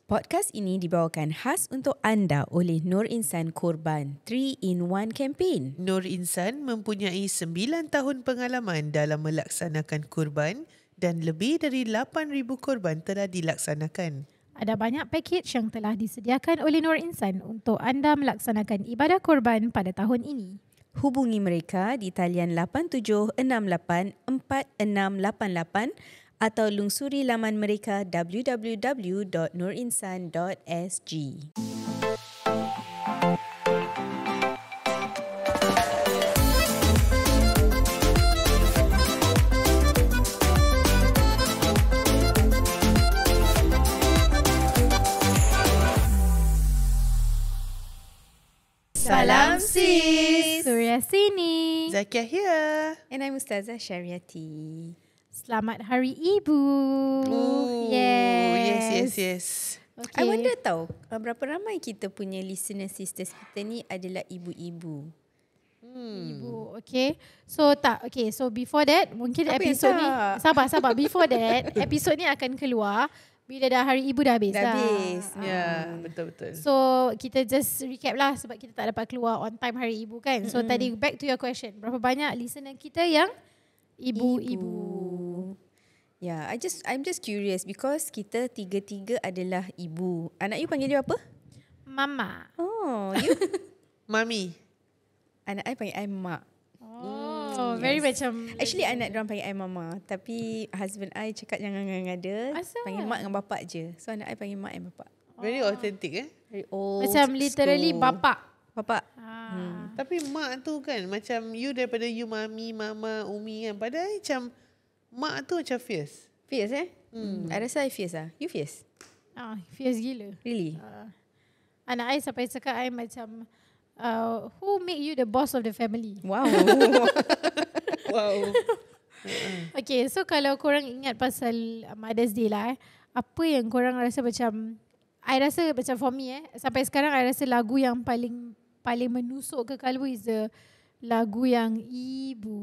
Podcast ini dibawakan khas untuk anda oleh Nur Insan Korban 3-in-1 campaign. Nur Insan mempunyai 9 tahun pengalaman dalam melaksanakan kurban dan lebih dari 8,000 kurban telah dilaksanakan. Ada banyak pakej yang telah disediakan oleh Nur Insan untuk anda melaksanakan ibadah korban pada tahun ini. Hubungi mereka di talian 87684688 atau lungsuri laman mereka www.nurinsan.sg. Salam sis. Surya sini. Zakiah here. And I'm Ustazah Syariati. Selamat Hari Ibu. Oh, Yes. yes. Okay. I wonder tahu berapa ramai kita punya listener sisters kita ni adalah ibu-ibu. Ibu, okay. So before that, mungkin Apa yang episod ni, tak? sabar. Before that, episod ni akan keluar bila dah Hari Ibu dah habis. Dah habis. Ya, betul-betul. So kita just recap lah sebab kita tak dapat keluar on time Hari Ibu kan. So tadi back to your question, berapa banyak listener kita yang ibu-ibu? Yeah, I'm just curious because kita tiga-tiga adalah ibu. Anak you panggil dia apa? Mama. Oh, you? Mami. Anak I panggil I mak. Oh, very macam Actually anak diorang panggil I mama, tapi husband I cakap jangan ada. Asal? Panggil mak dengan bapak je. So anak I panggil mak and bapak. Very authentic Very old macam literally school. bapak. Bapak. Tapi mak tu kan macam you daripada you mami, mama, umi kan. Padahal macam mak tu macam fierce. Fierce I rasa I fierce lah. You fierce? Fierce gila. Really? Anak I sampai cakap I macam who make you the boss of the family? Wow. Wow. Okay, so kalau korang ingat pasal Mother's Day lah apa yang korang rasa macam, I rasa macam for me sampai sekarang I rasa lagu yang paling menusuk ke kalbu is the lagu yang Ibu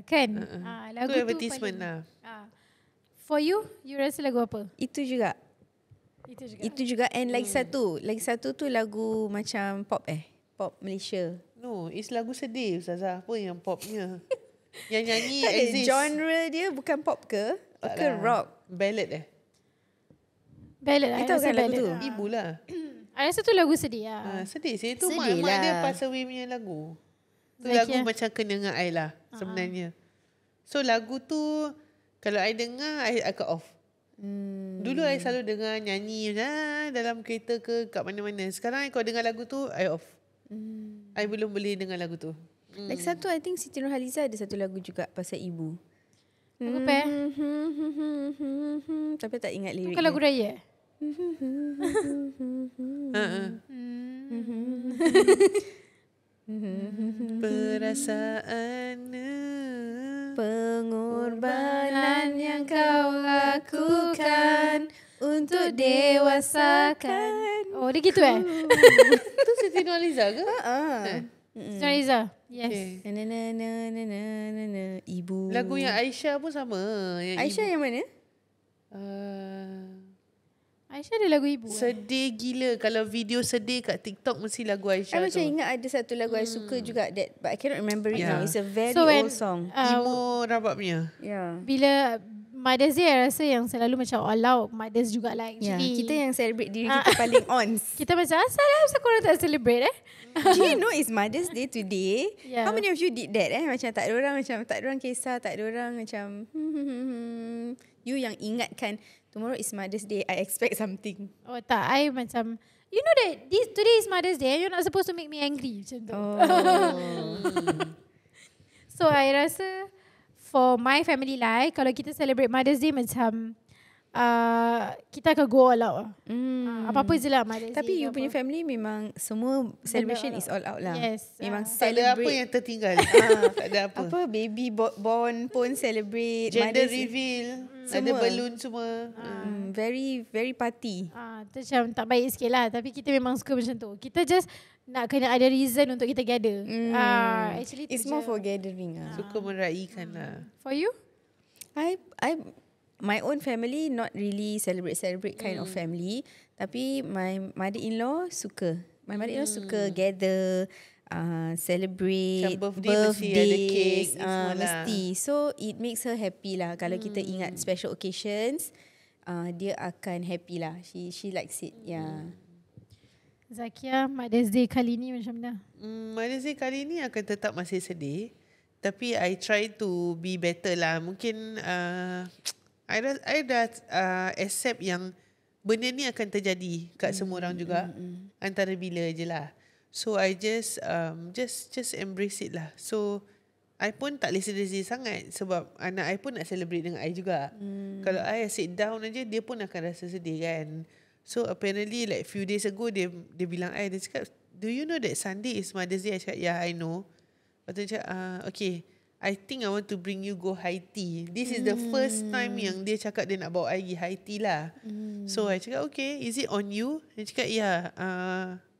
kan? Lagu Tu tu advertisement paling, lah. For you rasa lagu apa? Itu juga. Itu juga. Itu juga. And lagi satu tu lagu macam pop Pop Malaysia. No, it's lagu sedih Ustazah. Apa yang popnya? Yang nyanyi Tak ada exist. genre dia bukan pop ke? Tak Ke lah. rock? Ballad Ballad lah. You tahu kan lagu tu? Ibu lah. I rasa tu lagu sedih lah. Sedih sih. Itu Sedih mak dia lah. pass away punya lagu. Tu Zakiah. lagu macam kena dengan I lah sebenarnya. So lagu tu kalau I dengar I cut off. Dulu I selalu dengar nyanyi dalam kereta ke kat mana-mana. Sekarang I kalau dengar lagu tu I off. I belum boleh dengar lagu tu. Lagi satu I think Siti Nurhaliza ada satu lagu juga pasal ibu. Lagu apa Tapi tak ingat lirik. Bukan lagu raya? Perasaan Pengorbanan yang kau lakukan untuk dewasakan. Oh, dia gitu tu Siti Nurhaliza ke? Nurhaliza. Yes. Okay. Na. Ibu. Lagu yang Aisyah pun sama. Yang Aisyah yang mana? Aisyah ada lagu ibu. Sedih gila. Kalau video sedih kat TikTok mesti lagu Aisyah I tu. macam ingat ada satu lagu I suka juga that, but I cannot remember it Yeah. now. It's a very So when, old song. Imo Rababnya. Yeah. Bila Mother's Day, I rasa yang selalu macam all out mothers juga lah Yeah. actually. Kita yang celebrate diri kita paling ons. Kita macam asal korang tak celebrate Do you know it's Mother's Day today? Yeah. How many of you did that Macam tak ada orang kisah, tak ada orang macam you yang ingatkan tomorrow is Mother's Day, I expect something. Oh tak, I macam you know that today is Mother's Day, you're not supposed to make me angry macam tu. So I rasa for my family lah, kalau kita celebrate Mother's Day macam kita akan go all out. Apa-apa je lah Mother's Day. Tapi you ke punya apa. family memang semua celebration Benda is all out lah. Yes. Memang Tak ada apa celebrate. yang tertinggal. Tak ada apa. Apa baby born pun celebrate. Gender Mother's Day. reveal. Ada Semua. balloon semua. Very very party. Tu macam tak baik sikit lah. Tapi kita memang suka macam tu. Kita just nak kena ada reason untuk kita gather. Actually It's tu more je. for gathering. Suka meraihkan lah. For you? I my own family not really celebrate kind of family, tapi my mother-in-law suka. My mother-in-law suka gather, celebrate Macam birthday mesti ada cake ni semua lah. mesti. So it makes her happy lah. Kalau kita ingat special occasions, dia akan happy lah. She likes it. Yeah. Zakia, Mother's Day kali ni macam mana? Mother's Day kali ni akan tetap masih sedih. Tapi I try to be better lah. Mungkin I dah accept yang benda ni akan terjadi kat semua orang juga. Antara bila je lah. So I just embrace it lah. So I pun tak boleh sedih sangat sebab anak I pun nak celebrate dengan I juga. Kalau I sit down aja, dia pun akan rasa sedih kan. So apparently like few days ago dia bilang I, dia cakap, do you know that Sunday is Mother's Day? I cakap, yeah I know. Lepas tu dia cakap, okay, I think I want to bring you go high tea. This is the first time yang dia cakap dia nak bawa I pergi high tea lah. So I cakap, okay, is it on you? Dia cakap, yeah,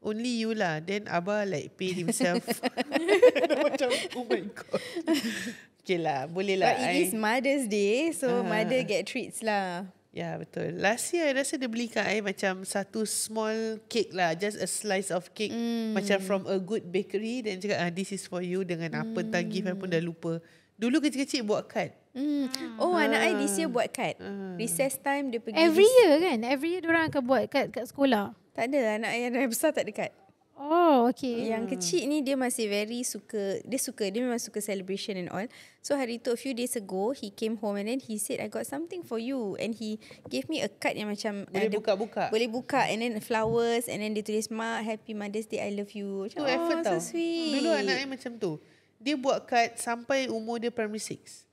only you lah. Then Abah like pay himself. Macam, oh my God. Okay lah, boleh lah. But it is Mother's Day, so mother get treats lah. Ya, betul. Last year I rasa dia belikan I macam satu small cake lah. Just a slice of cake. Macam from a good bakery. Dan cakap, this is for you. Dengan apa entah gift I pun dah lupa. Dulu kecil-kecil buat kad. Oh, anak I this year buat kad. Recess time dia pergi. Every year kan? Every year diorang akan buat kat sekolah. Tak ada, anak I yang besar tak ada kad. Oh, okay. Yang kecil ni dia masih very suka. Dia memang suka celebration and all. So hari tu a few days ago he came home and then he said, I got something for you. And he gave me a card yang macam boleh buka-buka. Boleh buka and then flowers and then dia tulis, Ma, Happy Mother's Day, I love you. Tu effort tau. So sweet. Dulu anak I macam tu. Dia buat kad sampai umur dia primary 6.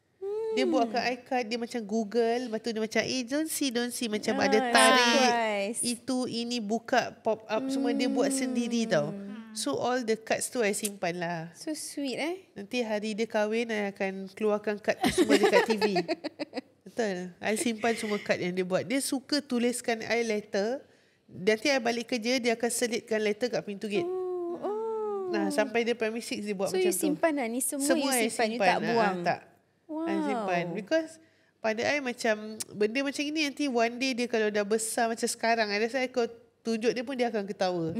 Dia buat kat I card, dia macam Google. Lepas tu dia macam, don't see. Macam ada tarik. Surprise. Itu, ini, buka, pop up. Semua dia buat sendiri tau. So all the cards tu I simpan lah. So sweet Nanti hari dia kahwin, I akan keluarkan kad tu semua dekat TV. Betul. I simpan semua kad yang dia buat. Dia suka tuliskan I letter. Nanti I balik kerja, dia akan selitkan letter kat pintu gate. Nah, sampai dia primary 6 dia buat so macam tu. So you simpan lah. Ni semua you simpan. You I tak buang. Tak. Wow. I simpan. Because pada I macam benda macam ini nanti one day dia kalau dah besar macam sekarang, I rasa kau tunjuk dia pun dia akan ketawa.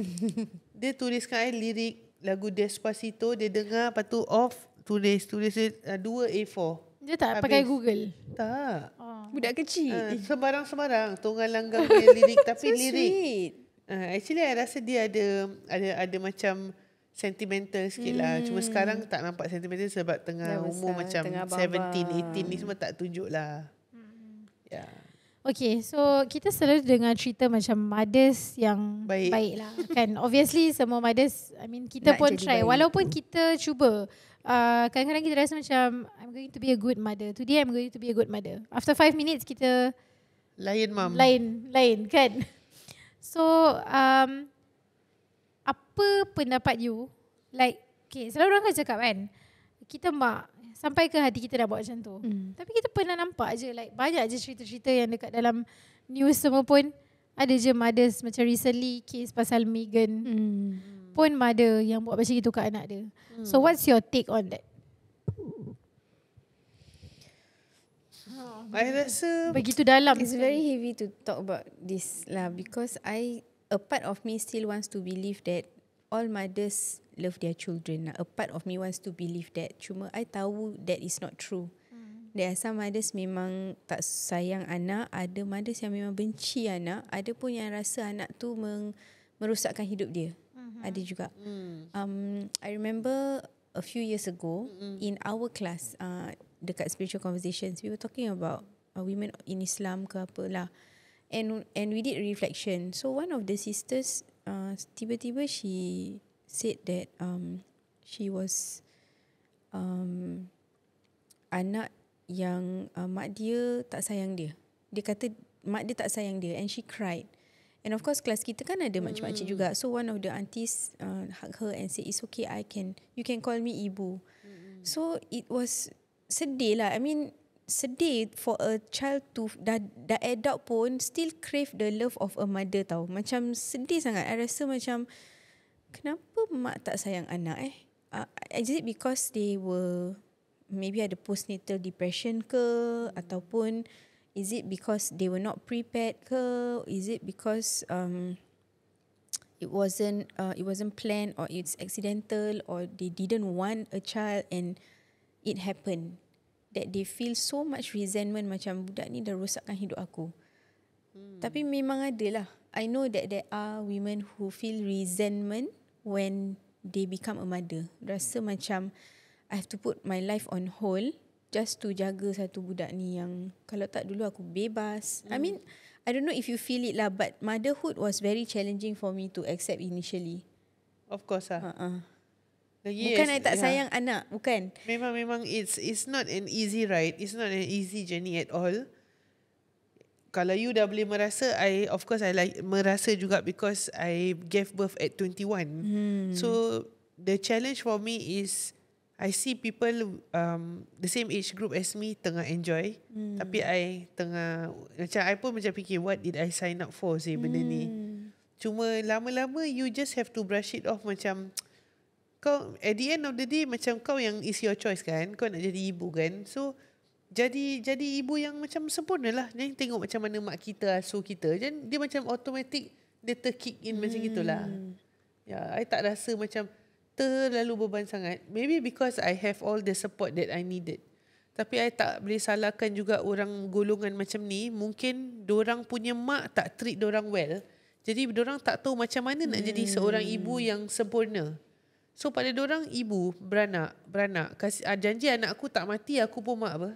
Dia tuliskan I lirik lagu Despacito, dia dengar, lepas tu off, tulis 2 A4. Dia tak pakai Google? Tak. Budak kecil. Sembarang tunggal langgang punya lirik tapi so lirik. Sweet. Actually I rasa dia ada macam sentimental sikit lah. Cuma sekarang tak nampak sentimental sebab tengah umur macam 17, 18 ni semua tak tunjuk lah. Ya. Okay, so kita selalu dengar cerita macam mothers yang baik lah. Kan, obviously semua mothers, I mean kita nak pun baik. try. Walaupun kita cuba, kadang-kadang kita rasa macam I'm going to be a good mother. Today I'm going to be a good mother. After 5 minutes kita lain mom. Lain kan. So apa pendapat you? Like, okay, selalu orang kan cakap kan, kita mak, sampai ke hati kita dah buat macam tu. Tapi kita pernah nampak je, like banyak je cerita-cerita yang dekat dalam news semua pun, ada je mothers macam recently case pasal Meghan. Pun mother yang buat macam itu kat anak dia. So what's your take on that? I rasa begitu dalam. It's very heavy to talk about this lah because a part of me still wants to believe that all mothers love their children. A part of me wants to believe that. Cuma I tahu that is not true. There are some mothers memang tak sayang anak. Ada mothers yang memang benci anak. Ada pun yang rasa anak tu merosakkan hidup dia. Ada juga. I remember a few years ago in our class, dekat Spiritual Conversations, we were talking about women in Islam ke apalah. And we did a reflection. So one of the sisters, tiba-tiba she said that she was anak yang mak dia tak sayang dia. Dia kata mak dia tak sayang dia and she cried. And of course kelas kita kan ada makcik-makcik juga. So one of the aunties hug her and say, it's okay, you can call me ibu. So it was sedih lah. I mean sedih for a child to dah adult pun still crave the love of a mother tau. Macam sedih sangat. I rasa macam kenapa mak tak sayang anak is it because they were maybe ada postnatal depression ke ataupun Is it because they were not prepared ke? Is it because it wasn't planned, or it's accidental, or they didn't want a child and it happened? That they feel so much resentment, macam budak ni dah rosakkan hidup aku. Tapi memang ada lah. I know that there are women who feel resentment when they become a mother. Rasa macam I have to put my life on hold just to jaga satu budak ni yang kalau tak dulu aku bebas. I mean, I don't know if you feel it lah, but motherhood was very challenging for me to accept initially. Of course lah. Bukan I tak sayang anak, bukan. Memang it's not an easy ride. It's not an easy journey at all. Kalau you dah boleh merasa, I merasa juga because I gave birth at 21. So the challenge for me is I see people the same age group as me tengah enjoy, tapi I tengah macam I pun macam fikir, what did I sign up for benda ni. Cuma lama-lama you just have to brush it off, macam kau at the end of the day macam kau yang is your choice kan, kau nak jadi ibu kan. So jadi ibu yang macam sempurna lah. Jangan tengok macam mana mak kita asuh kita, dan dia macam automatic dia terkick in macam gitulah. I tak rasa macam terlalu beban sangat. Maybe because I have all the support that I needed. Tapi I tak boleh salahkan juga orang golongan macam ni. Mungkin dorang punya mak tak treat dorang well, jadi dorang tak tahu macam mana nak jadi seorang ibu yang sempurna. So pada dorang ibu beranak janji anak aku tak mati, aku pun mak apa.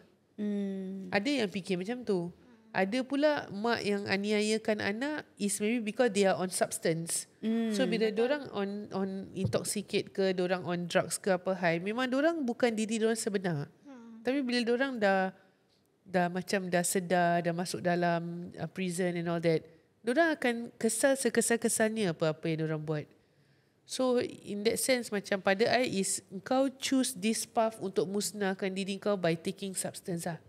Ada yang fikir macam tu. Ada pula mak yang aniayakan anak is maybe because they are on substance. So bila dorang on intoxicate ke, dorang on drugs ke apa high, memang dorang bukan diri dorang sebenar. Tapi bila dorang dah macam dah sedar, dah masuk dalam prison and all that, dorang akan kesal sekesal-kesalnya apa-apa yang dorang buat. So in that sense, macam pada I is kau choose this path untuk musnahkan diri kau by taking substance lah.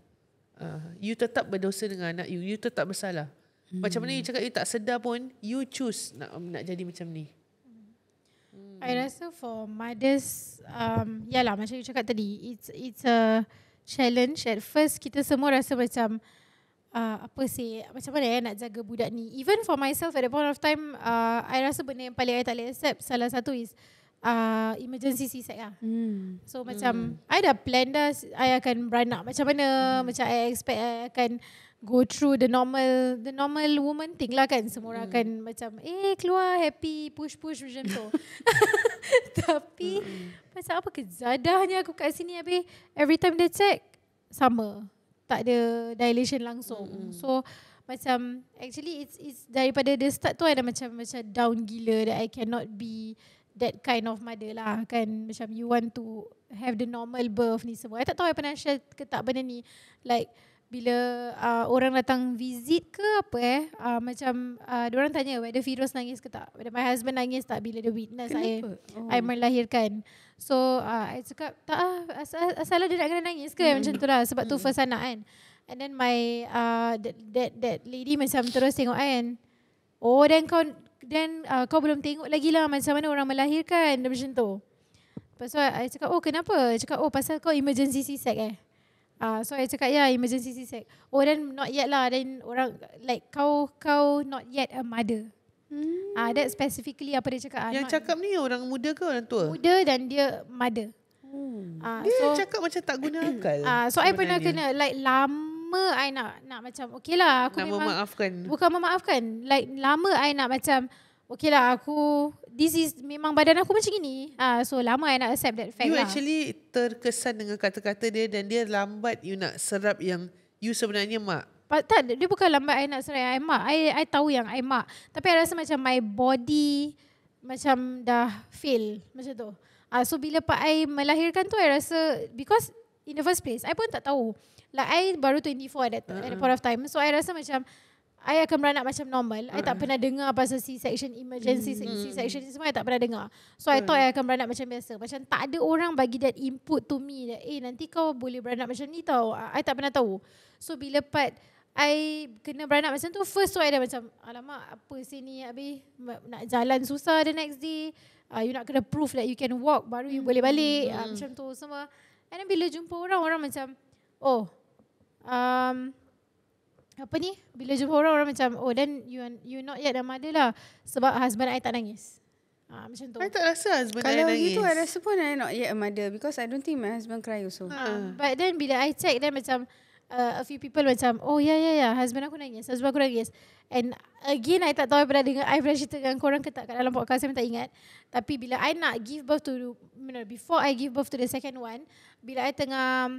You tetap berdosa dengan anak you tetap bersalah. Macam mana you cakap you tak sedar pun, you choose nak jadi macam ni. I rasa for mothers, yalah macam you cakap tadi, it's a challenge. At first kita semua rasa macam macam mana nak jaga budak ni. Even for myself at that point of time, I rasa benda yang paling I tak boleh accept, salah satu is emergency C-sec lah. So macam I dah plan dah I akan beranak macam mana, macam I expect I akan go through the normal woman thing lah kan. Semua orang akan macam keluar happy, push macam tu. Tapi macam apa kezadahnya aku kat sini, habis every time dia check sama, tak ada dilation langsung. So macam actually it's daripada the start tu ada macam down gila that I cannot be that kind of mother lah kan. Macam you want to have the normal birth ni semua. I tak tahu I pernah share ke tak benda ni. Like bila orang datang visit ke apa macam diorang tanya whether Firoz nangis ke tak, whether my husband nangis tak bila dia witness I melahirkan. So I cakap tak asal dia nak kena nangis ke macam tu lah, sebab tu first anak kan. And then my that lady macam terus tengok I kan, kau belum tengok lagi lah macam mana orang melahirkan, dia macam tu. Lepas tu I cakap kenapa? Dia cakap pasal kau emergency C-sec so I cakap emergency C-sec. Then not yet lah. Then orang like kau not yet a mother. That specifically apa dia cakap. Yang cakap ni orang muda ke orang tua? Muda, dan dia mother. Dia cakap macam tak guna akal. So I pernah kena like lama I nak macam okay lah aku nak memang memaafkan. Bukan memaafkan, like lama I nak macam okay lah aku, this is memang badan aku macam gini. So lama I nak accept that fact you lah. actually terkesan dengan kata-kata dia, dan dia lambat you nak serap yang you sebenarnya mak. Tak, dia bukan lambat I nak serap I mak. I tahu yang I mak. Tapi I rasa macam my body macam dah fail macam tu. So bila Pak I melahirkan tu, I rasa because in the first place I pun tak tahu. Like I baru 24 at that point of time. So I rasa macam I akan beranak macam normal. I tak pernah dengar pasal C-section, emergency C-section ni semua I tak pernah dengar. So I thought I akan beranak macam biasa. Macam tak ada orang bagi that input to me that nanti kau boleh beranak macam ni tau. I tak pernah tahu. So bila part I kena beranak macam tu, first tu I dah macam alamak apa sini, habis nak jalan susah the next day. You nak kena proof that you can walk baru you boleh balik. Macam tu semua. And then bila jumpa orang macam apa ni, bila jumpa orang macam, oh then you not yet a mother lah, sebab husband I tak nangis. Macam tu. I tak rasa husband I Kalau nangis. gitu I rasa pun I not yet a mother, because I don't think my husband cry also. But then bila I check, then macam a few people macam, oh yeah, husband aku nangis. And again, I tak tahu I pernah cerita dengan korang ke tak kat dalam podcast, saya tak ingat. Tapi bila I nak give birth to, before I give birth to the second one, bila I tengah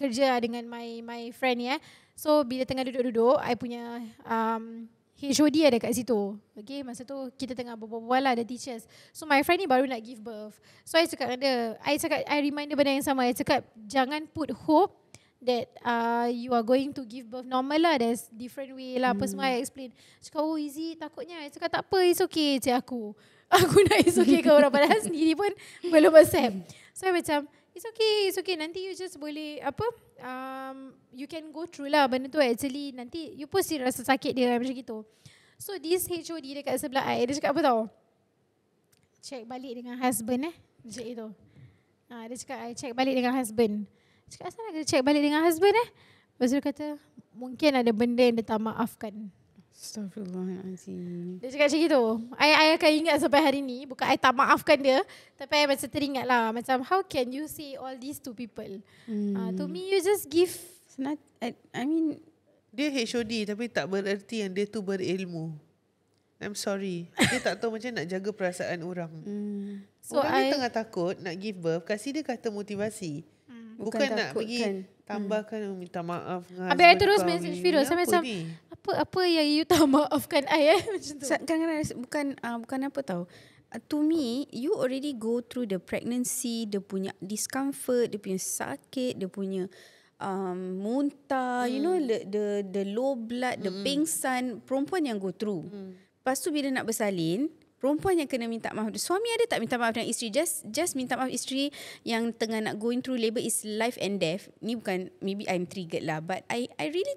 kerja dengan my friend ni, so bila tengah duduk-duduk, I punya HOD ada kat situ. Okay, masa tu kita tengah berbual lah, ada teachers. So my friend ni baru nak give birth. So I cakap dengan dia, I remind dia benda yang sama. I cakap, jangan put hope that you are going to give birth normal lah. There's different way lah. Apa semua I explain. Cakap, oh is it? Takutnya. I cakap, tak apa, it's okay. Cik aku nak it's okay ke orang, padahal sendiri pun belum accept. So I macam, it's okay. Nanti you just boleh you can go through lah benda tu. Actually nanti you pun still rasa sakit dia macam gitu. So this HOD dekat sebelah I, dia cakap apa tau? Check balik dengan husband macam itu. Dia cakap I check balik dengan husband. Cakap asal nak check balik dengan husband Lepas tu dia kata, mungkin ada benda yang dia tak maafkan. Astaghfirullahaladzim. Dia cakap macam gitu. I akan ingat sampai hari ni. Bukan I tak maafkan dia, tapi I macam teringat lah. Macam how can you say all this to people? To me you just give. I mean, dia HOD tapi tak bererti yang dia tu berilmu. I'm sorry. Dia tak tahu macam nak jaga perasaan orang. So orang dia tengah takut nak give birth, kasih dia kata motivasi. Bukan nak pergi tambahkan minta maaf dengan habis I terus message Firuz. Saya macam, apa yang you tak maafkan I macam tu. Kadang-kadang bukan apa tahu. To me, you already go through the pregnancy, dia punya discomfort, dia punya sakit, dia punya muntah, you know, the low blood, the pingsan, perempuan yang go through. Lepas tu bila nak bersalin, perempuan yang kena minta maaf. Suami ada tak minta maaf dengan isteri? Just minta maaf isteri yang tengah nak going through labour is life and death. Ni bukan, maybe I'm triggered lah, but I really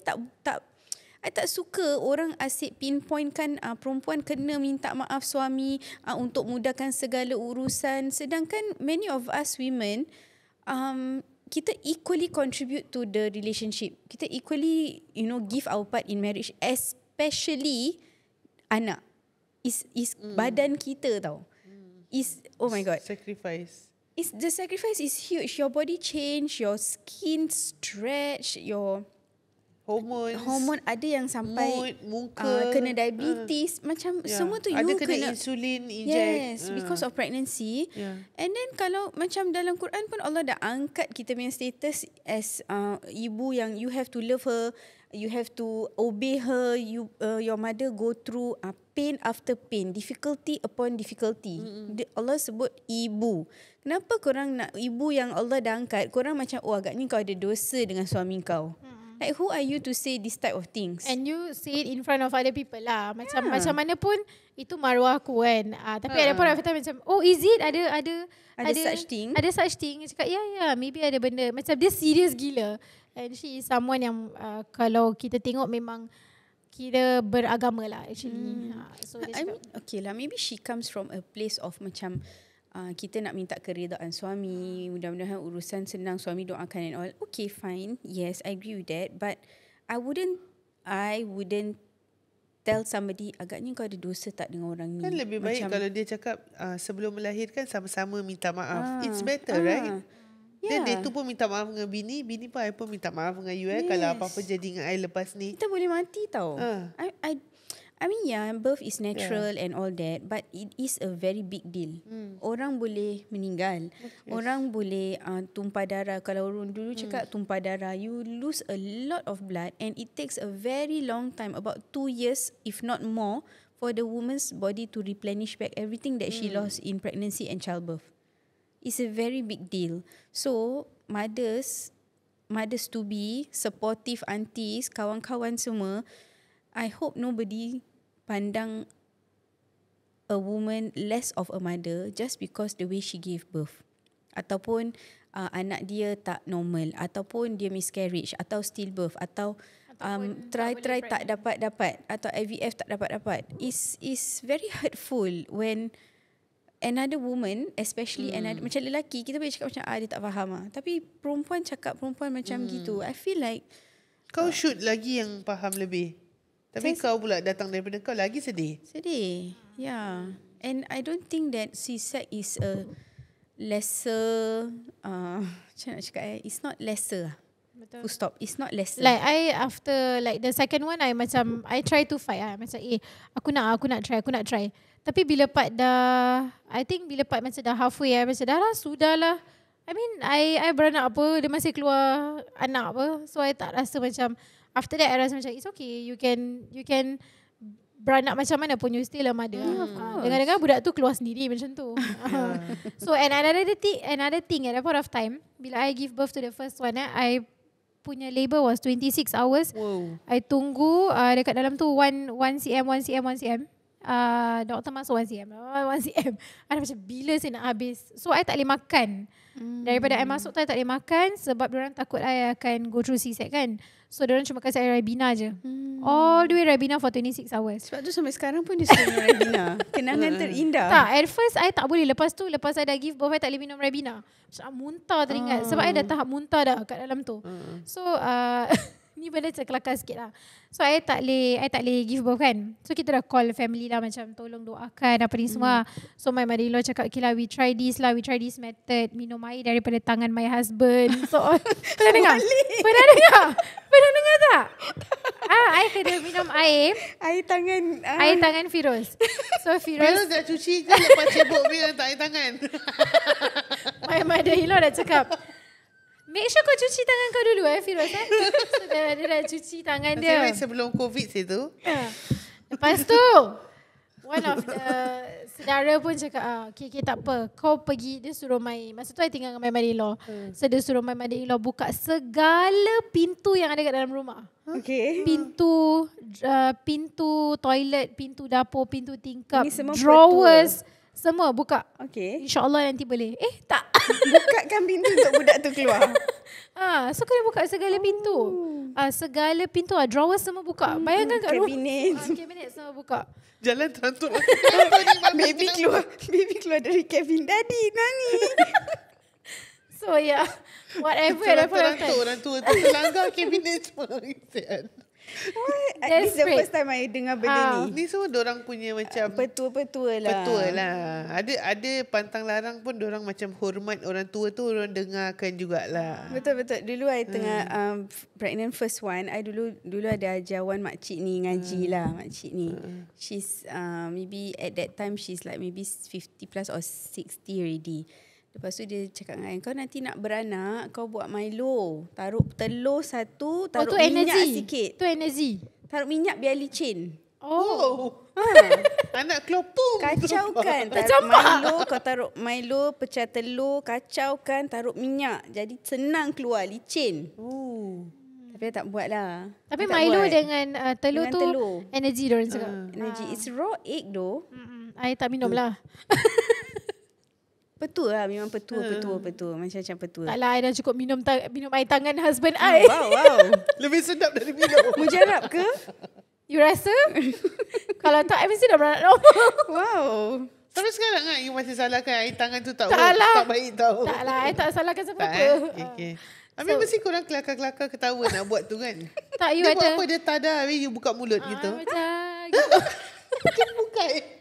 I tak suka orang asyik pinpointkan perempuan kena minta maaf suami untuk mudahkan segala urusan. Sedangkan many of us women, kita equally contribute to the relationship. Kita equally, give our part in marriage, especially anak. Is badan kita tau. Is, oh my God. Sacrifice. The sacrifice is huge. Your body change, your skin stretch, your hormone ada yang sampai mood, muka, kena diabetes, macam semua tu ada you kena insulin inject. Yes, because of pregnancy. And then kalau macam dalam Quran pun Allah dah angkat kita punya status as ibu yang you have to love her, you have to obey her, your mother go through pain after pain, difficulty upon difficulty. Allah sebut ibu. Kenapa korang nak ibu yang Allah dah angkat, korang macam agaknya kau ada dosa dengan suami kau. Like, who are you to say this type of things? And you say it in front of other people lah. Macam mana pun itu maruah aku kan. Tapi ada point of time macam, oh is it ada such thing? Ada such thing. Dia cakap maybe ada benda. Macam dia serious gila. And she is someone yang kalau kita tengok memang kira beragama lah actually. So I mean, okay lah, maybe she comes from a place of macam kita nak minta keridaan suami, mudah-mudahan urusan senang, suami doakan and all. Okay, fine. Yes, I agree with that. But I wouldn't tell somebody, agaknya kau ada dosa tak dengan orang ni. Kan lebih baik macam, kalau dia cakap sebelum melahirkan sama-sama minta maaf. It's better, right? Dan dia tu pun minta maaf dengan bini pun I pun minta maaf dengan you kalau apa-apa jadi dengan I lepas ni. Kita boleh mati tau. I mean, birth is natural and all that, but it is a very big deal. Orang boleh meninggal. Orang boleh tumpah darah. Kalau orang dulu cakap tumpah darah, you lose a lot of blood and it takes a very long time, about 2 years if not more, for the woman's body to replenish back everything that she lost in pregnancy and childbirth. It's a very big deal. So, mothers to be, supportive aunties, kawan-kawan semua, I hope nobody pandang a woman less of a mother just because the way she gave birth. Ataupun anak dia tak normal, ataupun dia miscarriage, atau stillbirth, atau try tak dapat, atau IVF tak dapat. Is very hurtful when another woman, especially another, macam lelaki, kita boleh cakap macam dia tak faham Tapi perempuan cakap perempuan macam gitu. I feel like Kau shoot lagi yang faham lebih. Tapi kau pula datang daripada kau lagi sedih. Sedih. Yeah. And I don't think that suicide is a lesser macam nak cakap it's not lesser. Betul. Full stop. It's not lesser. Like I after like the second one I try to fight macam aku nak try. Tapi bila part dah I think bila part macam dah halfway macam dah lah sudahlah. I mean I beranak apa dia masih keluar anak apa. So I tak rasa macam after that I rasa macam it's okay. You can beranak macam mana pun you still a mother. Dengar-dengar budak tu keluar sendiri macam tu. So and another thing at that point of time bila I give birth to the first one I punya labour was 26 hours. Wow. I tunggu dekat dalam tu 1 cm. Doktor masuk 1 cm. Ada macam bila saya nak habis. So I tak boleh makan. Daripada I masuk tu I tak boleh makan sebab diorang takut I akan go through C-sec kan. So diorang cuma kasi I Ribena je. All the way Ribena for 26 hours. Sebab tu sampai sekarang pun dia suruh minum Ribena. Kenangan terindah. Tak, at first I tak boleh. Lepas I dah give birth I tak boleh minum Ribena. Macam muntah teringat. Sebab I dah tahap muntah dah kat dalam tu. So ni benda macam kelakar sikit lah. So I tak boleh give birth kan. So kita dah call family lah macam tolong doakan apa ni semua. So my mother-in-law cakap okay lah we try this method. Minum air daripada tangan my husband. So pernah dengar? Pernah dengar tak? I kena minum air tangan Firoz. So Firoz dah cuci ke lepas cebok dia letak air tangan? My mother-in-law dah cakap make sure kau cuci tangan kau dulu Firoz So dia dah cuci tangan dia. Sebelum COVID situ. Lepas tu one of the saudara pun cakap okay tak apa. Kau pergi. Dia suruh masa tu I tinggal dengan my mother-in-law. So dia suruh my mother-in-law buka segala pintu yang ada kat dalam rumah. Okay. Pintu toilet, pintu dapur, pintu tingkap, Ini semua drawers, semua buka. Okay. InsyaAllah nanti boleh. Tak. Bukakan pintu untuk budak tu keluar. So kena buka segala pintu. Segala pintu drawers semua buka. Bayangkan kat rumah. Kabinet semua buka. Jalan terantut. Baby keluar dari cabin. Daddy, Nani. So yeah, whatever. Terantut orang tua tu terlanggar kabinet semua. What? This is the first time I dengar benda ni. Ni semua dorang punya macam Petua-petua lah. Betul lah. Ada pantang larang pun dorang macam hormat orang tua tu orang dengarkan jugalah. Betul-betul. Dulu I tengah pregnant first one, I dulu ada ajar one makcik ni ngaji lah makcik ni. She's maybe at that time she's like maybe 50 plus or 60 already. Lepas tu dia cakap dengan I, kau nanti nak beranak, kau buat Milo. Taruh telur satu, taruh minyak sikit. Tu energy. Taruh minyak biar licin. Anak kelopong. Kacaukan. Kau taruh Milo, pecah telur, kacaukan, taruh minyak. Jadi senang keluar, licin. Tapi I tak buat lah. Tapi Milo dengan telur tu energy diorang cakap. Energy. It's raw egg though. I tak minum lah. Petua lah. Memang petua. Macam petua. Tak lah, I dah cukup minum air tangan husband I. Wow. Lebih sedap dari minum. Mujarab ke? You rasa? Kalau tak, I mesti dah beranak normal. Wow. Tapi sekarang kan you masih salahkan air tangan tu tak baik tau. Tak lah, I tak salahkan siapa-apa. Okay. Habis mesti korang kelakar-kelakar ketawa nak buat tu kan. Tak, you dia ada. buat apa, dia tadar habis you buka mulut gitu. Macam gitu. Mungkin buka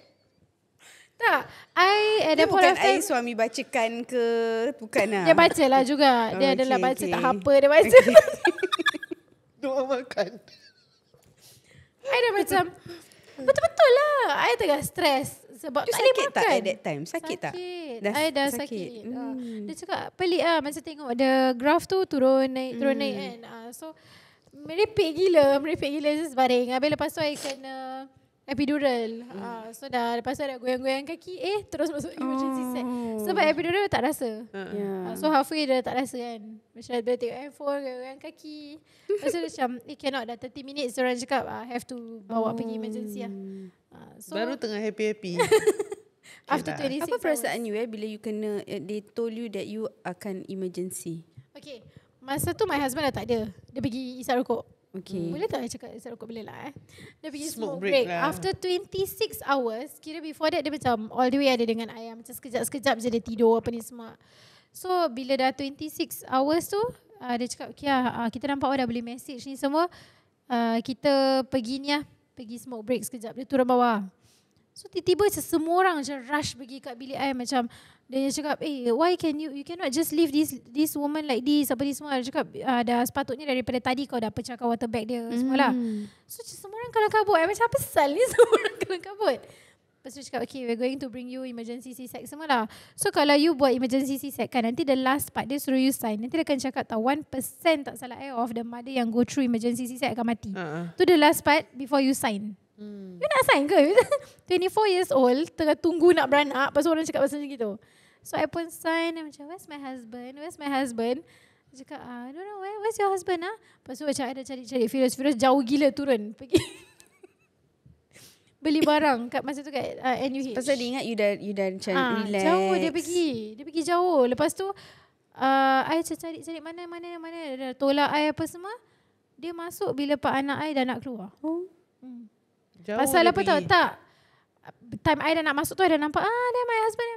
Tak, I at Dia that point bukan of time air suami bacakan ke? Bukan lah. dia baca lah juga. Dia Okay, adalah baca okay. tak apa dia baca. doa makan. I dah macam betul-betul lah. I tengah stres sebab You tak boleh sakit makan. tak at that time? Sakit tak? I dah sakit. Dia cakap pelik lah masa tengok the graph tu turun naik kan. So merepek gila just baring. Habis lepas tu I kena epidural. So dah lepas tu dah goyang-goyang kaki terus masuk emergency set. Sebab epidural tak rasa. So halfway dia tak rasa kan. Macam dia tengok handphone, goyang kaki. Lepas tu dia macam cannot dah 30 minutes orang cakap have to bawa pergi emergency lah. So Baru tengah happy-happy. after 26 Apa perasaan you bila you kena they told you that you akan emergency? Okay. Masa tu my husband dah tak ada. Dia pergi isap rokok. Okay. Boleh tak I cakap isap rokok boleh lah Dia pergi Smoke smoke break break lah. After 26 hours, kira before that dia macam all the way ada dengan ayam. Macam sekejap-sekejap je dia tidur apa ni semua. So bila dah 26 hours tu Dia cakap, okay lah, kita nampak dah boleh message ni semua. Kita pergi ni lah, pergi smoke break sekejap. Dia turun bawah. So tiba-tiba semua orang macam rush pergi kat bilik I. Macam dia cakap, why can you cannot just leave this woman like this, apa ni semua. Dia cakap, dah sepatutnya daripada tadi kau dah pecahkan water bag dia semua lah. So semua orang kalang kabut. Macam apa sal ni semua orang kalang kabut. Lepas tu dia cakap, okay, we're going to bring you emergency C-sec semua lah. So kalau you buat emergency C-sec kan, nanti the last part dia suruh you sign. Nanti dia akan cakap tau, 1% tak salah of the mother yang go through emergency C-sec akan mati. Tu the last part before you sign. You nak sign ke? 24 years old, tengah tunggu nak beranak. Lepas tu orang cakap pasal macam gitu. So I pun sign. Macam, where's my husband? Where's my husband? Dia cakap, I don't know, where's your husband? Lepas tu macam ada cari-cari. Firoz jauh gila turun. Pergi beli barang kat masa tu kat NUH. Pasal dia ingat you dah macam relax. Jauh dia pergi jauh. Lepas tu I cari mana dah tolak I apa semua. Dia masuk bila pak anak I dah nak keluar. Jauh pasal apa pergi. tahu tak? Time I dah nak masuk tu I dah nampak dia my husband.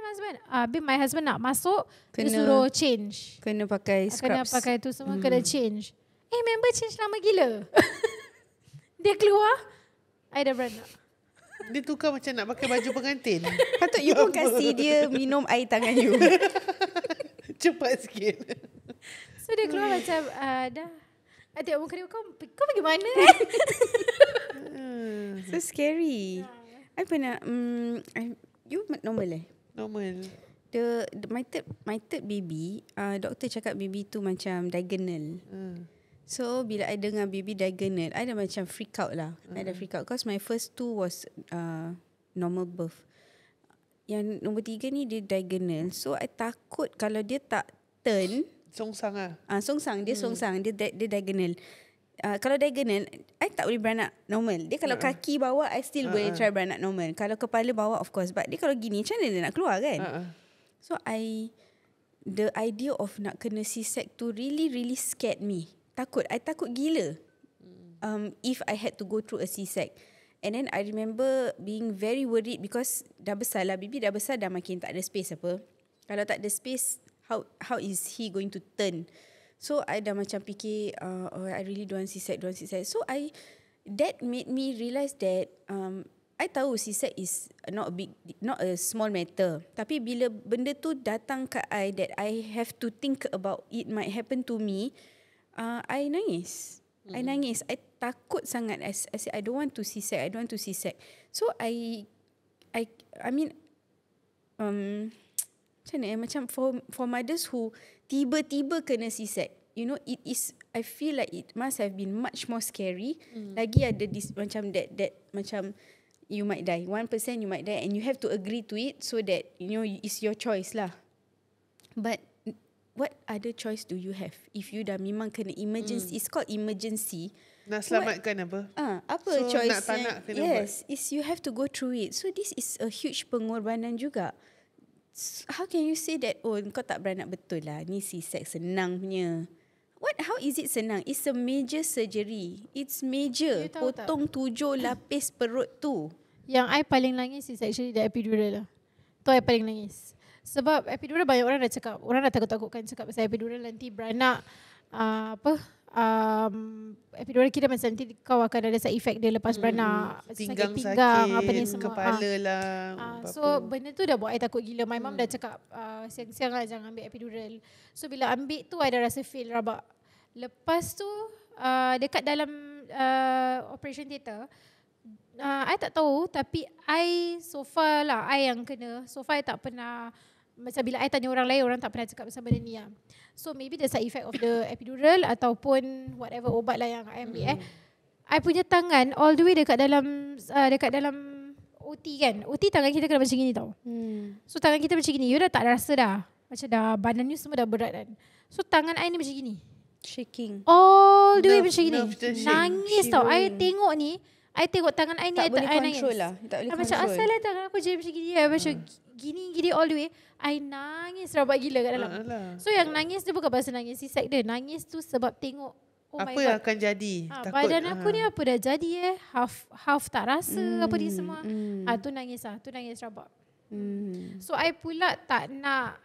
Bila my husband nak masuk, dia suruh change. Kena pakai scrubs. Kena pakai tu semua, kena change. Member change lama gila. Dia keluar, I dah beranak. Dia tukar macam nak pakai baju pengantin. Patut you pun kasih dia minum air tangan you. Cepat sikit. So dia keluar macam dah. I tengok muka dia, kau pergi mana? So scary. I pernah you normal Normal. my third baby, doktor cakap baby tu macam diagonal. So bila I dengar baby diagonal, I dah macam freak out lah. I dah freak out because my first two was normal birth. Yang nombor 3 ni dia diagonal. So I takut kalau dia tak turn, Songsang lah. songsang, dia songsang, dia diagonal. Kalau diagonal, I tak boleh beranak normal. Dia kalau kaki bawah, I still boleh try beranak normal. Kalau kepala bawah, of course. But dia kalau gini, macam mana dia nak keluar kan? So the idea of nak kena C-sec tu really scared me. I takut gila. If I had to go through a C-sec. And then I remember being very worried because dah besar lah. Baby dah besar, dah makin tak ada space apa. Kalau tak ada space, how is he going to turn? So I dah macam fikir, I really don't want C-sec. So that made me realise that I tahu C-sec is not a small matter. Tapi bila benda tu datang kat I that I have to think about it might happen to me, I nangis. I takut sangat. I said I don't want to C-sec. So I mean macam mana macam for mothers who tiba-tiba kena C-sec, you know, it is, I feel like it must have been much more scary. Lagi ada macam that macam you might die, 1% you might die, and you have to agree to it so that you know it's your choice lah. But what other choice do you have if you dah memang kena emergency? It's called emergency. Nak selamatkan apa? Apa so, choice? Nak tak nak kena yes, is you have to go through it. So this is a huge pengorbanan juga. How can you say that, kau tak beranak? Betul lah, ni C-sec senang punya. How is it senang? It's a major surgery. It's major. Potong 7 lapis perut tu. Yang I paling nangis is actually the epidural lah. Tu I paling nangis. Sebab epidural banyak orang dah cakap, orang dah takut-takutkan cakap pasal epidural nanti beranak epidural kira macam nanti kau akan ada side effect dia lepas beranak, pinggang sakit pinggang, sakit, apa ni semua. Kepala lah. So benda tu dah buat I takut gila. My mom dah cakap siang-siang lah jangan ambil epidural. So bila ambil tu I dah rasa feel rabak. Lepas tu dekat dalam operation theatre, I tak tahu, tapi I so far lah, I yang kena. So far I tak pernah, macam bila I tanya orang lain, orang tak pernah cakap pasal benda ni lah. So maybe the side effect of the epidural ataupun whatever ubat lah yang I ambil. I punya tangan all the way dekat dalam OT kan. OT tangan kita kena macam gini tau. So tangan kita macam gini, you dah tak rasa dah. Macam dah badan you semua dah berat kan. So tangan I ni macam gini. Shaking. All the way macam gini. Shivering. Nangis tau. I tengok ni, I tengok tangan I ni, Tak boleh I nangis. control lah. Tak boleh Macam control. asal lah tangan aku jadi macam gini. Macam gini all the way. I nangis rabak gila kat dalam. So yang nangis tu bukan pasal nangis C-sec dia. Nangis tu sebab tengok, oh apa my yang God, akan jadi? Takut, badan aku ni apa dah jadi half tak rasa apa ni semua. Tu nangis lah. Tu nangis rabak. So I pula tak nak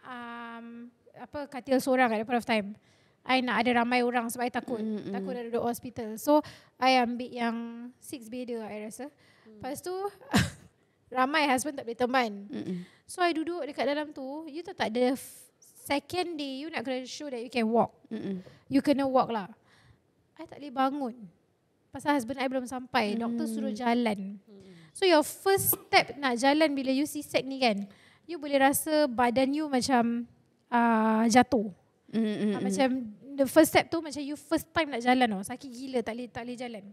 katil seorang at that point of time. I nak ada ramai orang sebab I takut. Takut ada duduk hospital. So I ambil yang 6 beda I rasa. Lepas tu ramai husband tak boleh teman. So I duduk dekat dalam tu. You tahu tak, the second day you nak kena show that you can walk. You kena walk lah. I tak boleh bangun. Pasal husband I belum sampai. Doktor suruh jalan. So your first step nak jalan bila you C-sec ni kan, you boleh rasa badan you macam jatuh. Macam the first step tu macam you first time nak jalan tau. Sakit gila, tak boleh jalan.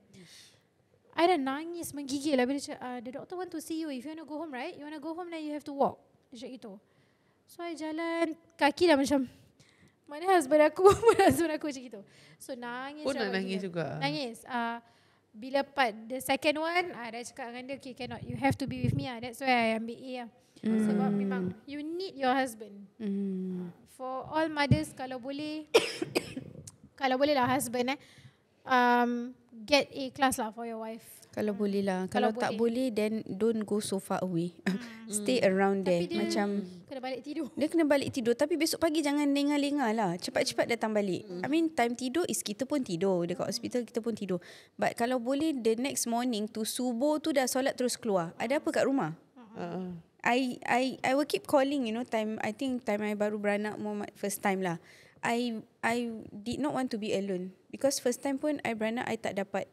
I dah nangis menggigil lah bila the doctor want to see you. If you want to go home, right? You want to go home, then you have to walk. Dia cakap gitu. So I jalan, kaki dah macam, mana husband aku? Mana husband aku macam gitu. So nangis. Nak nangis juga. Nangis. Bila part the second one, dah cakap dengan dia, okay, cannot, you have to be with me. That's why I ambil A lah. Sebab memang you need your husband. For all mothers, kalau boleh kalau boleh lah husband get A class lah for your wife. Kalau boleh lah. Kalau tak boleh, then don't go so far away. Stay around there. Tapi dia macam kena balik tidur. dia kena balik tidur. Tapi besok pagi jangan lengah-lengah lah. Cepat-cepat datang balik. I mean, time tidur is kita pun tidur. Dekat hospital kita pun tidur. But kalau boleh, the next morning tu, subuh tu dah solat terus keluar. Ada apa kat rumah? I will keep calling, you know, I think time I baru beranak Muhammad first time lah. I did not want to be alone. Because first time pun I beranak, I tak dapat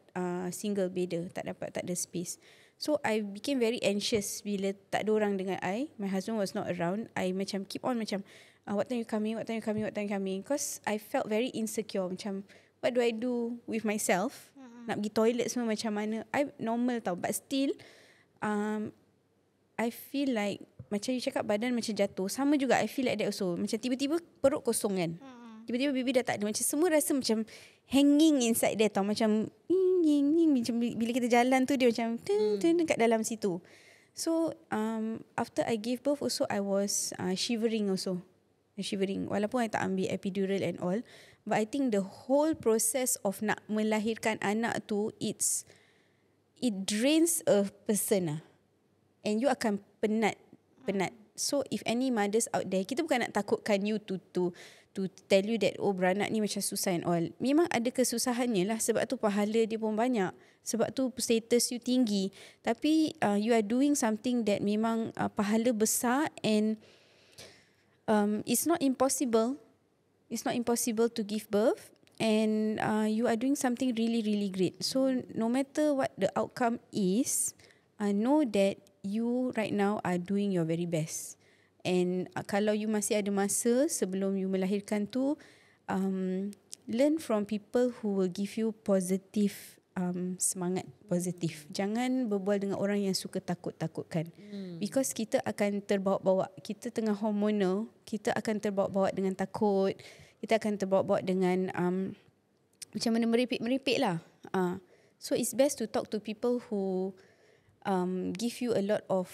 single beda. Tak ada space. So I became very anxious bila tak ada orang dengan I. My husband was not around. I macam keep on macam, what time you coming? What time you coming? What time you coming? Because I felt very insecure. Macam, what do I do with myself? Nak pergi toilet semua macam mana? I normal tau. But still, I feel like, macam you cakap badan macam jatuh. Sama juga, I feel like that also. Macam tiba-tiba perut kosong kan. Tiba-tiba baby dah tak ada. Macam semua rasa macam hanging inside there tau. Macam macam bila kita jalan tu dia macam kat dalam situ. So after I gave birth also, I was shivering also. Shivering. Walaupun I tak ambil epidural and all. But I think the whole process of nak melahirkan anak tu, it drains a person lah. And you akan penat. So if any mothers out there, kita bukan nak takutkan you to tell you that beranak ni macam susah and all. Memang ada kesusahannya lah. Sebab tu pahala dia pun banyak. Sebab tu status you tinggi. Tapi you are doing something that memang pahala besar, and it's not impossible. It's not impossible to give birth, and you are doing something really, really great. So no matter what the outcome is, know that you right now are doing your very best. And kalau you masih ada masa sebelum you melahirkan tu, learn from people who will give you positive semangat positif. Jangan berbual dengan orang yang suka takut-takutkan. Because kita akan terbawa-bawa. Kita tengah hormonal, kita akan terbawa-bawa dengan takut. Kita akan terbawa-bawa dengan macam mana meripik-meripik lah. So it's best to talk to people who give you a lot of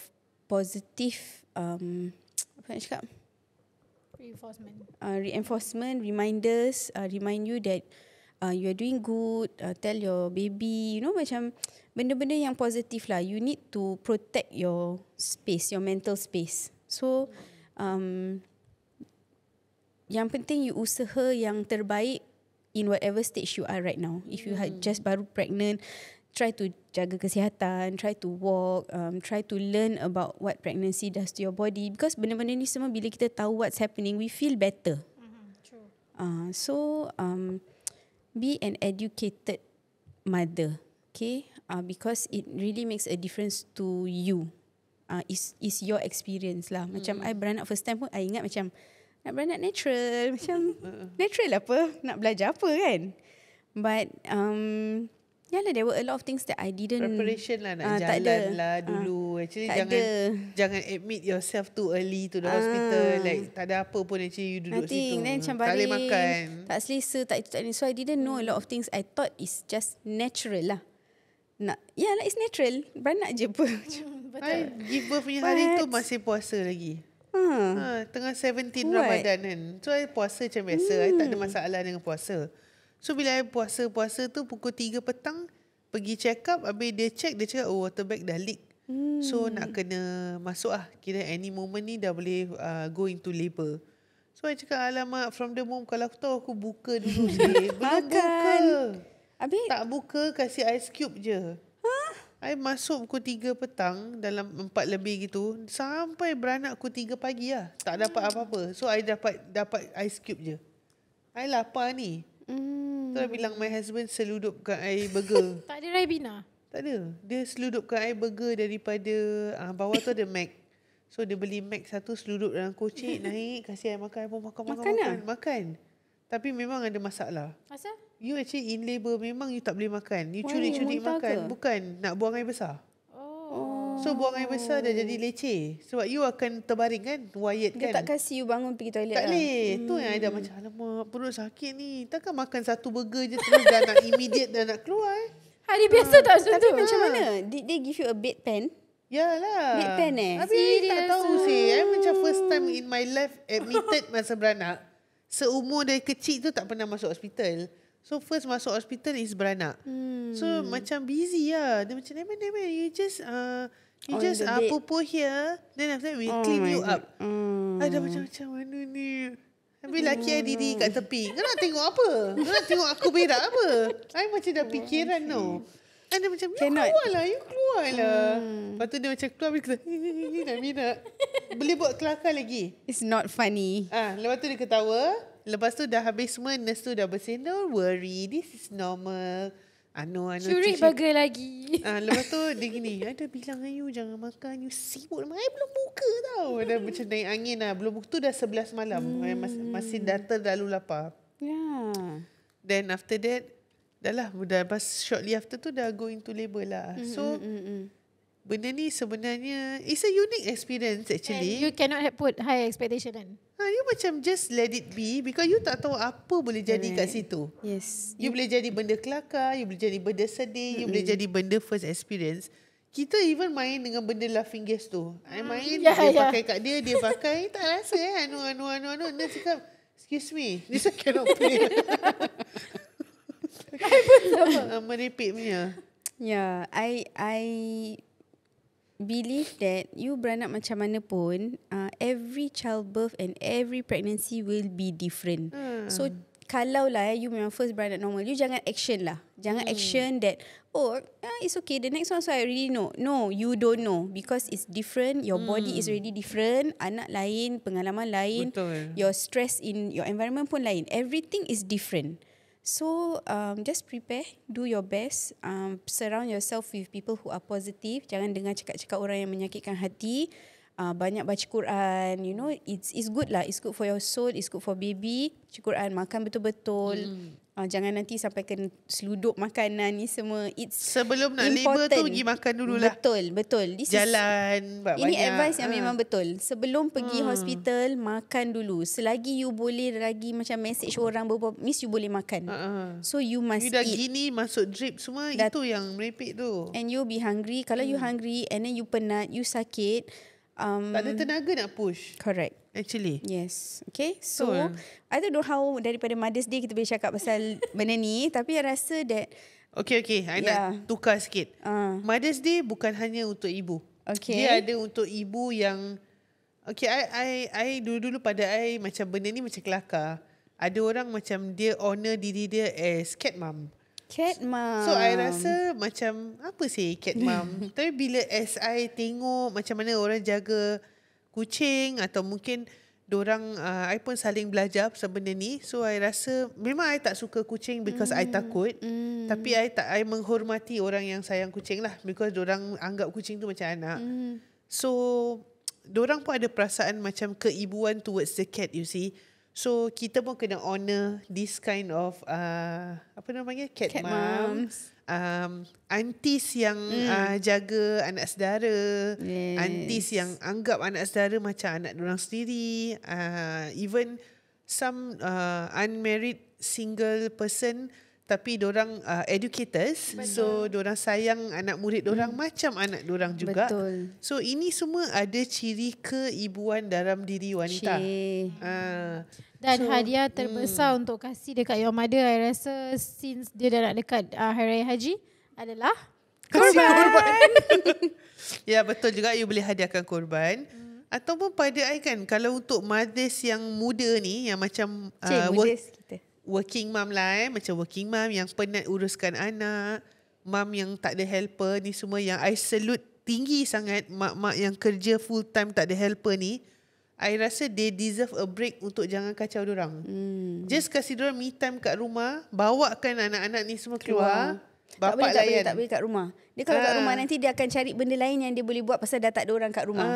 positive apa nak cakap? Reinforcement, reminders, remind you that you are doing good, tell your baby, you know, macam benda-benda yang positif lah. You need to protect your space, your mental space. So yang penting you usaha yang terbaik in whatever stage you are right now. If you had just baru pregnant, try to jaga kesihatan, try to walk, try to learn about what pregnancy does to your body. Because benda-benda ni semua bila kita tahu what's happening, we feel better. True. So be an educated mother, okay? Because it really makes a difference to you. Is your experience lah. Macam I beranak first time pun, I ingat macam nak beranak natural. Macam natural apa? Nak belajar apa kan? But yalah, there were a lot of things that I didn't. Preparation lah, nak jalan lah dulu. Actually jangan admit yourself too early to the hospital. Like tak ada apa pun, actually you duduk situ. Then macam tak boleh makan. Tak selesa, tak itu, tak ini. So I didn't know a lot of things. I thought it's just natural lah. It's natural. Beranak je apa. I give birth punya hari tu masih puasa lagi. Tengah 17 Ramadan kan. So I puasa macam biasa. I tak ada masalah dengan puasa. So bila I puasa tu pukul 3 petang, pergi check up. Habis dia check, dia cakap water bag dah leak. So nak kena masuk lah. Kira any moment ni dah boleh go into labour. So I cakap, alamak, from the mom, kalau aku tahu aku buka dulu sikit. Belum buka. Habis Tak buka, kasih ice cube je. I masuk pukul 3 petang, dalam 4 lebih gitu, sampai beranak pukul 3 pagi lah. Tak dapat apa-apa. So I dapat ice cube je. I lapar ni. So I bilang my husband seludupkan I burger. Tak ada Ribena? Tak ada. Dia seludupkan I burger daripada bawah tu ada Mac. So dia beli Mac satu, seludup dalam kocik, naik, kasih I makan. I pun makan. Tapi memang ada masalah. Asal? You actually in labour, memang you tak boleh makan. You Why? curi-curi Muntah makan. ke? Bukan, nak buang air besar. Oh. So buang air besar dah jadi leceh. Sebab you akan terbaring kan, wired dia kan. tak kasi you bangun pergi toilet Tak lah. boleh. Tu yang I dah macam, alamak, perut sakit ni. Takkan makan satu burger je terus dah nak immediate dah nak keluar. Hari biasa tak macam Tapi tu? macam mana? Did they give you a bedpan? Yalah. Bedpan Habis I tak Serious tahu sih. I macam first time in my life admitted masa beranak. Seumur dari kecil tu tak pernah masuk hospital. So first masuk hospital is beranak. So macam busy lah. Dia macam, never, you just On the bed. pupu here. Then after that we clean you up. I dah macam mana ni. Habis laki I diri kat tepi. Kau nak tengok apa? Kau nak tengok aku berak apa? I macam dah fikiran tau. I dah macam, you keluar lah. Lepas tu dia macam keluar, habis kata, nak minat. Boleh buat kelakar lagi. It's not funny. Lepas tu dia ketawa. Lepas tu dah habis semua, nurse tu dah bersin, don't worry, this is normal. Curi burger lagi. Lepas tu dia gini, I dah bilang dengan you jangan makan, you sibuk. I belum buka tau. Dah macam naik angin lah. Belum buka tu dah 11 malam. I masih data lalu lapar. Yeah. Then after that, dah pas shortly after tu dah go into labour lah. So benda ni sebenarnya it's a unique experience actually. And you cannot put high expectation kan? You macam just let it be because you tak tahu apa boleh jadi kat situ. Yes. You boleh jadi benda kelakar, you boleh jadi benda sedih, you boleh jadi benda first experience. Kita even main dengan benda laughing gas tu. I main, dia pakai kat dia, dia pakai, tak rasa anu. Dia cakap, excuse me, this one cannot play. Merepek punya. Yeah, I believe that you beranak macam mana pun, every childbirth and every pregnancy will be different. So kalau lah you memang first beranak normal, you jangan action lah. Jangan action that, it's okay, the next one so I already know. No, you don't know because it's different. Your body is already different. Anak lain, pengalaman lain. Betul. Your stress in your environment pun lain. Everything is different. So just prepare, do your best, surround yourself with people who are positive. Jangan dengar cakap-cakap orang yang menyakitkan hati. Banyak baca Quran, you know, it's good lah. It's good for your soul, it's good for baby. Baca Quran, makan betul-betul. Jangan nanti sampai kena seludup makanan ni semua. It's sebelum nak important. labor tu pergi makan dululah. Betul. Jalan ini banyak. advice yang memang betul. Sebelum pergi hospital, makan dulu. Selagi you boleh lagi macam message orang berbual, miss you boleh makan. So you must you dah eat. gini masuk drip semua, itu yang merepek tu. And you be hungry. Kalau you hungry and then you penat, you sakit, tak ada tenaga nak push. correct. Actually. Yes. Okay. So, Betul. I don't know how daripada Mother's Day kita boleh cakap pasal benda ni. Tapi I rasa that, Okay. I nak tukar sikit. Mother's Day bukan hanya untuk ibu. Okay. Dia ada untuk ibu yang, okay, I dulu pada I macam benda ni macam kelakar. Ada orang macam dia honor diri dia as cat mom. cat mom. So I rasa macam apa sih cat mom. Tapi bila as I tengok macam mana orang jaga kucing atau mungkin dorang I pun saling belajar pasal benda ni. So I rasa memang I tak suka kucing because I takut. Tapi I menghormati orang yang sayang kucing lah because dorang anggap kucing tu macam anak. So dorang pun ada perasaan macam keibuan towards the cat, you see. So kita pun kena honor this kind of apa namanya cat moms. Aunties yang jaga anak saudara, aunties yang anggap anak saudara macam anak dorang sendiri, even some unmarried single person tapi dorang educators. Betul. So dorang sayang anak murid dorang macam anak dorang juga. Betul. So ini semua ada ciri keibuan dalam diri wanita. Dan hadiah terbesar untuk kasih dekat your mother, I rasa since dia dah nak dekat Hari Raya Haji adalah korban. Ya, betul juga, you boleh hadiahkan korban. Ataupun pada I kan, kalau untuk mothers yang muda ni, yang macam Mudas kita. working mum lah macam working mum yang penat uruskan anak, mum yang tak ada helper ni semua, yang I salute tinggi sangat mak-mak yang kerja full time tak ada helper ni. I rasa they deserve a break untuk jangan kacau diorang. Just kasih diorang me time kat rumah, bawakan anak-anak ni semua keluar. Bapak layan. Tak boleh kat rumah. Dia kalau kat rumah nanti dia akan cari benda lain yang dia boleh buat pasal dah tak ada orang kat rumah.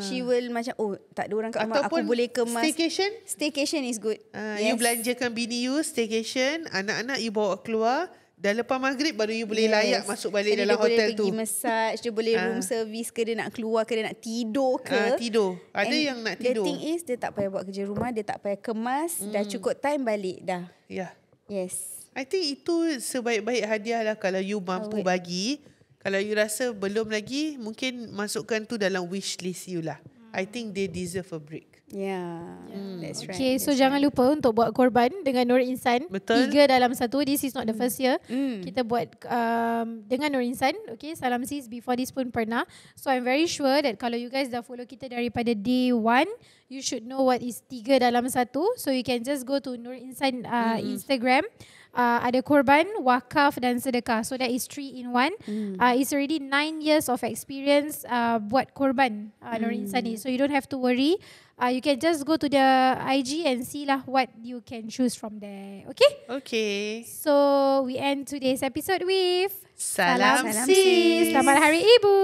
She will macam tak ada orang kat rumah, Ataupun aku boleh kemas. staycation. Staycation is good. You belanjakan bini you staycation, anak-anak you bawa keluar. Dah lepas maghrib baru you boleh layak masuk balik Jadi dalam hotel tu. Dia boleh pergi massage, dia boleh room service ke, dia nak keluar ke, dia nak tidur ke. Tidur. Ada And yang nak tidur. The thing is, dia tak payah buat kerja rumah, dia tak payah kemas, dah cukup time balik dah. Ya. Yes. I think itu sebaik-baik hadiah lah kalau you mampu bagi. Kalau you rasa belum lagi, mungkin masukkan tu dalam wish list you lah. I think they deserve a break. That's right. Okay, so jangan lupa untuk buat korban dengan Nur Insan. Betul. 3 dalam 1. This is not the first year. Kita buat dengan Nur Insan. Okay, salam sis, before this pun pernah. So I'm very sure that kalau you guys dah follow kita daripada day 1, you should know what is 3 dalam 1. So you can just go to Nur Insan Instagram. Ada korban, wakaf dan sedekah. So that is 3 in 1. It's already 9 years of experience buat korban Nur Insan ni. So you don't have to worry. You can just go to the IG and see lah what you can choose from there. Okay? Okay. So we end today's episode with Salam Salam sis. sis. Selamat Hari Ibu.